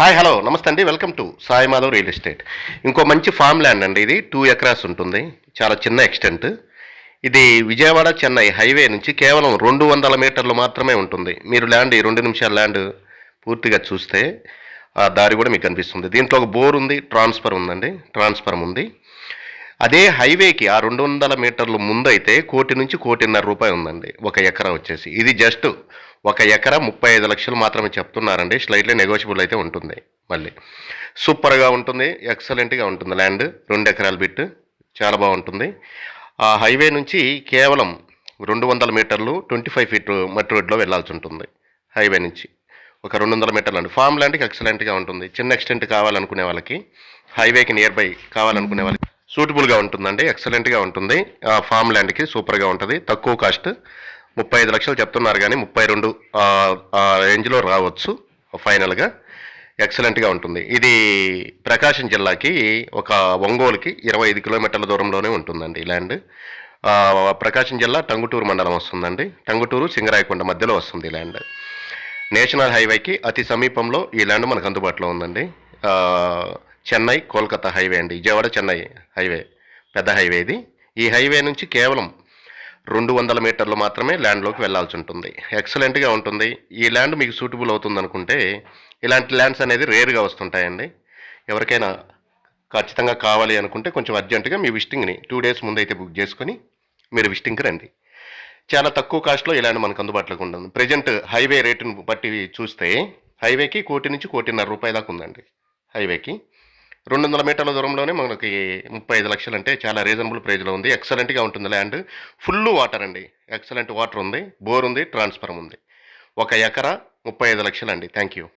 Hi hello నమస్తే అండి, welcome to Sai Madhav real estate. ఇంకో మంచి ఫామ్ ల్యాండ్ అండి. ఇది 2 ఎకరాస్ ఉంటుంది, చాలా చిన్న ఎక్స్టెంట్. ఇది విజయవాడ చెన్నై హైవే నుంచి కేవలం 200 మీటర్లు మాత్రమే ఉంటుంది. మీరు ల్యాండ్ ఈ 2 నిమిషాల ల్యాండ్ పూర్తిగా చూస్తే ఆ దారి కూడా మీకు కనిపిస్తుంది. దీంట్లో ఒక బోర్ ఉంది, ట్రాన్స్ఫర్ ఉందండి, ట్రాన్స్ఫర్మ్ ఉంది. అదే హైవేకి ఆ 200 మీటర్లు ముందైతే 1 నుంచి 1.5 కోటి ఉందండి ఒక ఎకరా వచ్చేసి. ఇది జస్ట్ ఒక ఎకరా 35 లక్షలు మాత్రమే చెప్తున్నారండి. స్లైట్లీ నెగోషియబుల్ అయితే ఉంటుంది. మళ్ళీ సూపర్గా ఉంటుంది, ఎక్సలెంట్గా ఉంటుంది ల్యాండ్. 2 ఎకరాల బిట్ చాలా బాగుంటుంది. ఆ హైవే నుంచి కేవలం 200 మీటర్లు 25 ఫీట్ మట్టి రోడ్లో వెళ్ళాల్సి ఉంటుంది. హైవే నుంచి ఒక 200 మీటర్లు అండి. ఫామ్ ల్యాండ్కి ఎక్సలెంట్గా ఉంటుంది. చిన్న ఎక్స్టెంట్ కావాలనుకునే వాళ్ళకి, హైవేకి నియర్ బై కావాలనుకునే వాళ్ళకి సూటబుల్గా ఉంటుందండి, ఎక్సలెంట్గా ఉంటుంది. ఫామ్ ల్యాండ్కి సూపర్గా ఉంటుంది. తక్కువ కాస్ట్ 35 లక్షలు చెప్తున్నారు, కానీ 32 రేంజ్లో రావచ్చు ఫైనల్గా. ఎక్సలెంట్గా ఉంటుంది. ఇది ప్రకాశం జిల్లాకి ఒక ఒంగోలుకి 25 కిలోమీటర్ల దూరంలోనే ఉంటుందండి ల్యాండ్. ప్రకాశం జిల్లా టంగుటూరు మండలం వస్తుందండి. టంగుటూరు సింగరాయకొండ మధ్యలో వస్తుంది ల్యాండ్. నేషనల్ హైవేకి అతి సమీపంలో ఈ ల్యాండ్ మనకు అందుబాటులో ఉందండి. చెన్నై కోల్కతా హైవే అండి, విజయవాడ చెన్నై హైవే, పెద్ద హైవే ఇది. ఈ హైవే నుంచి కేవలం 200 మీటర్లు మాత్రమే ల్యాండ్లోకి వెళ్ళాల్సి ఉంటుంది. ఎక్సలెంట్గా ఉంటుంది. ఈ ల్యాండ్ మీకు సూటబుల్ అవుతుంది అనుకుంటే, ఇలాంటి ల్యాండ్స్ అనేది రేర్గా వస్తుంటాయండి. ఎవరికైనా ఖచ్చితంగా కావాలి అనుకుంటే కొంచెం అర్జెంటుగా మీ విజిటింగ్ని 2 డేస్ ముందైతే బుక్ చేసుకొని మీరు విజిటింగ్కి రండి. చాలా తక్కువ కాస్ట్లో ఈ ల్యాండ్ మనకు అందుబాటులోకి ఉంటుంది. ప్రజెంట్ హైవే రేటును బట్టి చూస్తే హైవేకి 1 నుంచి 1.5 కోటి దాకా ఉందండి. హైవేకి 200 మీటర్ల దూరంలోనే మనకి 35 లక్షలు అంటే చాలా రీజనబుల్ ప్రైజ్లో ఉంది. ఎక్సలెంట్గా ఉంటుంది ల్యాండ్. ఫుల్ వాటర్ అండి, ఎక్సలెంట్ వాటర్ ఉంది, బోర్ ఉంది, ట్రాన్స్ఫార్మర్ ఉంది. ఒక ఎకరా 35 లక్షలు అండి. Thank you.